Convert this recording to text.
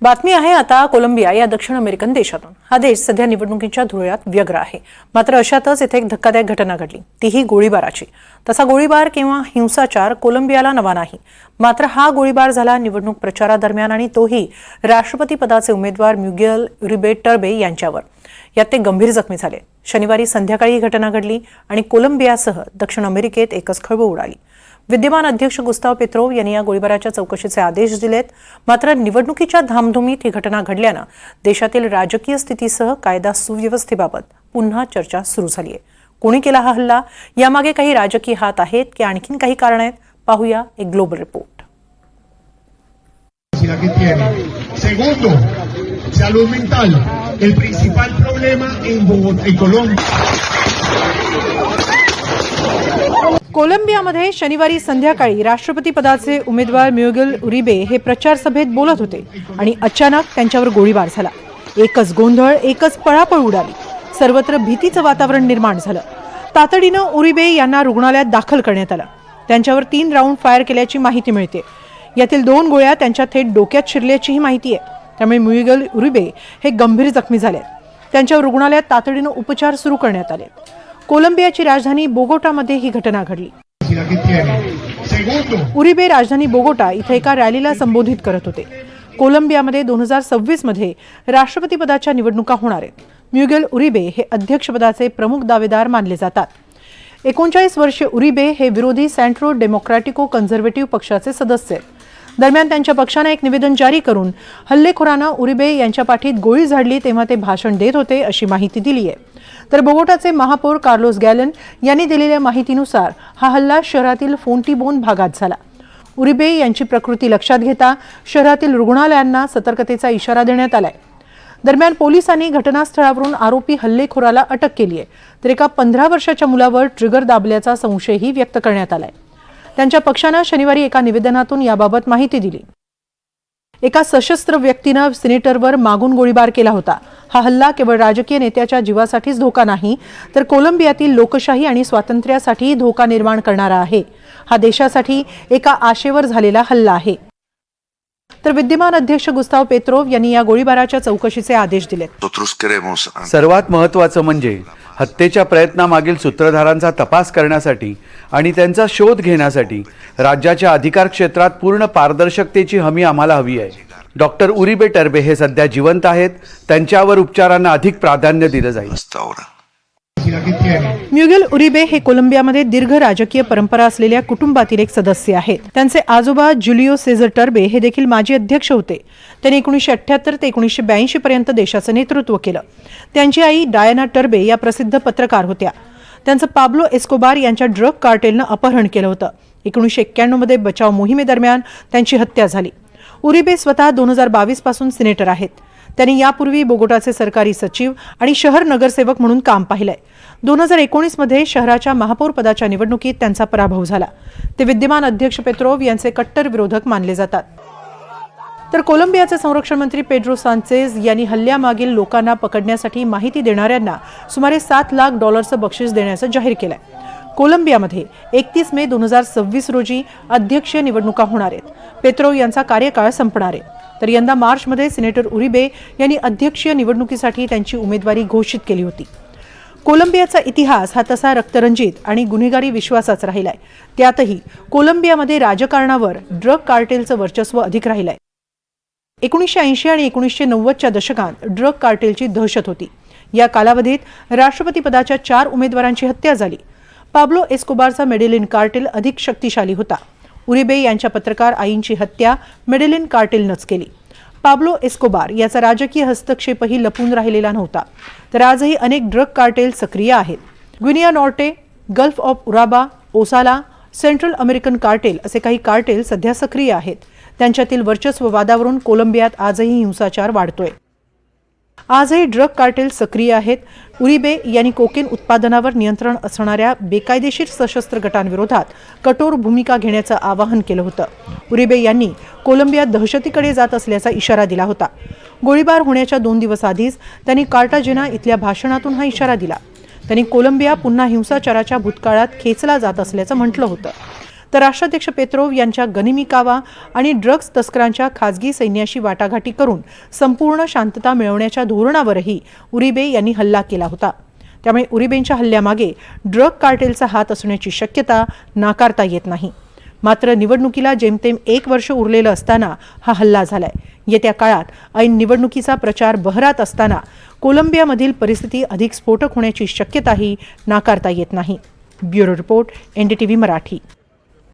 बातमी आहे आता कोलंबिया या दक्षिण अमेरिकन देशातून। हा देश सध्या निवडणुकीच्या धुळ्यात व्यग्र आहे। मात्र अशातच इथे एक धक्कादायक घटना घडली, तीही गोळीबाराची। तसा गोळीबार किंवा हिंसाचार कोलंबियाला नवा नाही, मात्र हा गोळीबार झाला निवडणूक प्रचारादरम्यान आणि तोही राष्ट्रपती पदाचे उमेदवार म्युगेल उरिबे टर्बे यांच्यावर। यात ते गंभीर जखमी झाले। शनिवारी संध्याकाळी ही घटना घडली आणि कोलंबियासह दक्षिण अमेरिकेत एकच खळबळ उडाली। विद्यमान अध्यक्ष गुस्ताव पेत्रो यांनी या गोळीबाराच्या चौकशीचे आदेश दिलेत। मात्र निवडणुकीच्या धामधुमीत ही घटना घडल्यानं देशातील राजकीय स्थितीसह कायदा सुव्यवस्थेबाबत पुन्हा चर्चा सुरू झाली आहे। कोणी केला हा हल्ला, यामागे काही राजकीय हात आहेत की आणखीन काही कारण आहेत? पाहूया एक global report. Segundo, salud mental, el principal problema en Bogotá y Colombia. कोलंबियामध्ये शनिवारी संध्याकाळी राष्ट्रपती पदाचे उमेदवार म्युगेल उरिबे हे प्रचार सभेत बोलत होते आणि अचानक त्यांच्यावर गोळीबार झाला। एकच गोंधळ, एकच पळापळ उडाली। सर्वत्र भीतीचं वातावरण निर्माण झालं। तातडीनं उरिबे यांना रुग्णालयात दाखल करण्यात आलं। त्यांच्यावर 3 राऊंड फायर केल्याची माहिती मिळते। यातील 2 गोळ्या त्यांच्या थेट डोक्यात शिरल्याचीही माहिती आहे। त्यामुळे म्युगेल उरिबे हे गंभीर जखमी झाले। त्यांच्यावर रुग्णालयात तातडीनं उपचार सुरू करण्यात आले। कोलंबियाची राजधानी बोगोटामध्ये ही घटना घडली। उरिबे राजधानी बोगोटा इथे एका रॅलीला संबोधित करत होते। कोलंबियामध्ये 2026 मध्ये राष्ट्रपती पदाच्या निवडणुका होणार आहेत। म्युगेल उरिबे हे अध्यक्षपदाचे प्रमुख दावेदार मानले जातात। 39 वर्षीय उरिबे हे विरोधी सेंट्रो डेमोक्रॅटिको कन्झर्वेटिव्ह पक्षाचे सदस्य आहेत। दरम्यान त्यांच्या पक्षाने एक निवेदन जारी करून हल्लेखोरांना उरिबे यांच्या पाठीत गोळी झाडली तेव्हा ते भाषण देत होते अशी माहिती दिली आहे। तर बोगोटाचे महापौर कार्लोस गॅलन यांनी दिलेल्या माहितीनुसार हा हल्ला शहरातील फोंटीबोन भागात झाला। उरिबे यांची प्रकृती लक्षात घेता शहरातील रुग्णालयांना सतर्कतेचा इशारा देण्यात आलाय। दरम्यान पोलिसांनी घटनास्थळावरून आरोपी हल्लेखोराला अटक केली आहे, तर एका 15 वर्षाच्या मुलावर ट्रिगर दाबल्याचा संशयही व्यक्त करण्यात आलाय। त्यांच्या पक्षाने शनिवारी एका निवेदनातून याबाबत माहिती दिली। एका सशस्त्र व्यक्तीने सिनेटरवर मागून गोळीबार केला होता। हा हल्ला केवळ राजकीय नेत्याच्या जीवासाठीच धोका नाही, तर कोलंबियातील लोकशाही आणि स्वातंत्र्यासाठीही धोका निर्माण करणारा आहे। हा देशासाठी एका आशेवर झालेला हल्ला आहे। तर विद्यमान अध्यक्ष गुस्ताव पेत्रो यांनी या गोळीबाराच्या चौकशीचे आदेश दिलेत। सर्वात महत्त्वाचं म्हणजे हत्येच्या प्रयत्नामागील सूत्रधारांचा तपास करण्यासाठी आणि त्यांचा शोध घेण्यासाठी राज्याच्या अधिकार क्षेत्रात पूर्ण पारदर्शकतेची हमी आम्हाला हवी आहे। डॉक्टर उरिबे टर्बे हे सध्या जिवंत आहेत। त्यांच्यावर उपचारांना अधिक प्राधान्य दिलं जाईल। म्युगेल उरिबे हे कोलंबियामध्ये दीर्घ राजकीय परंपरा असलेल्या कुटुंबातील एक सदस्य आहेत। त्यांचे आजोबा जुलियो सेझर टर्बे हे देखील माजी अध्यक्ष होते। त्यांनी 1978 ते 1982 पर्यंत देशाचं नेतृत्व केलं। त्यांची आई डायना टर्बे या प्रसिद्ध पत्रकार होत्या। त्यांचं पाब्लो एस्कोबार यांच्या ड्रग कार्टेलनं अपहरण केलं होतं। 1991 मध्ये बचाव मोहिमेदरम्यान त्यांची हत्या झाली। उरिबे स्वतः 2022 पासून सिनेटर आहेत। त्यांनी यापूर्वी बोगोटाचे सरकारी सचिव आणि शहर नगरसेवक म्हणून काम पाहिलंय। 2019 मध्ये शहराच्या महापौर पदाच्या निवडणुकीत त्यांचा पराभव झाला। ते विद्यमान अध्यक्ष पेत्रोव यांचे कट्टर विरोधक मानले जातात। तर कोलंबियाचे संरक्षण मंत्री पेड्रो सांचेज यांनी हल्ल्यामागील लोकांना पकडण्यासाठी माहिती देणाऱ्यांना सुमारे $7 लाख बक्षीस देण्याचं जाहीर केलंय। कोलंबियामध्ये 31 मे 2026 रोजी अध्यक्षीय निवडणुका होणार आहेत। पेत्रो यांचा कार्यकाळ संपणार आहे। तर यंदा मार्चमध्ये सिनेटर उरिबे यांनी अध्यक्षीय निवडणुकीसाठी त्यांची उमेदवारी घोषित केली होती। कोलंबियाचा इतिहास हा तसा रक्तरंजित आणि गुन्हेगारी विश्वासाचा राहिलाय। त्यातही कोलंबियामध्ये राजकारणावर ड्रग कार्टेलचं वर्चस्व अधिक राहिलंय। 1980 आणि 1990च्या दशकात ड्रग कार्टेलची दहशत होती। या कालावधीत राष्ट्रपती पदाच्या 4 उमेदवारांची हत्या झाली। पाब्लो एस्कोबारचा मेडेलिन कार्टेल अधिक शक्तिशाली होता। उरिबे यांच्या पत्रकार आईंची हत्या मेडेलिन कार्टेलनंच केली। पाब्लो एस्कोबार याचा राजकीय हस्तक्षेपही लपून राहिलेला नव्हता। तर आजही अनेक ड्रग कार्टेल सक्रिय आहेत। ग्विनिया नॉर्टे, गल्फ ऑफ उराबा, ओसाला, सेंट्रल अमेरिकन कार्टेल असे काही कार्टेल सध्या सक्रिय आहेत। त्यांच्यातील वर्चस्व वादावरून कोलंबियात आजही हिंसाचार वाढतोय। आजही ड्रग कार्टेल सक्रिय आहेत। उरिबे यांनी कोकेन उत्पादनावर नियंत्रण असणाऱ्या बेकायदेशीर सशस्त्र गटांविरोधात कठोर भूमिका घेण्याचं आवाहन केलं होतं। उरिबे यांनी कोलंबियात दहशतीकडे जात असल्याचा इशारा दिला होता। गोळीबार होण्याच्या 2 दिवस आधीच त्यांनी कार्टाजेना इथल्या भाषणातून हा इशारा दिला। त्यांनी कोलंबिया पुन्हा हिंसाचाराच्या भूतकाळात खेचला जात असल्याचं म्हटलं होतं। तर राष्ट्राध्यक्ष पेत्रोव यांच्या गनिमी कावा आणि ड्रग्ज तस्करांच्या खासगी सैन्याशी वाटाघाटी करून संपूर्ण शांतता मिळवण्याच्या धोरणावरही उरिबे यांनी हल्ला केला होता. त्यामुळे उरिबेंच्या हल्ल्यामागे ड्रग कार्टेलचा हात असण्याची शक्यता नाकारता येत नाही. मात्र निवडणुकीला जेमतेम 1 वर्ष उरलेलं असताना हा हल्ला झालाय. येत्या काळात ऐन निवडणुकीचा प्रचार बहरात असताना कोलंबियामधील परिस्थिती अधिक स्फोटक होण्याची शक्यताही नाकारता येत नाही. Bureau report, NDTV Marathi.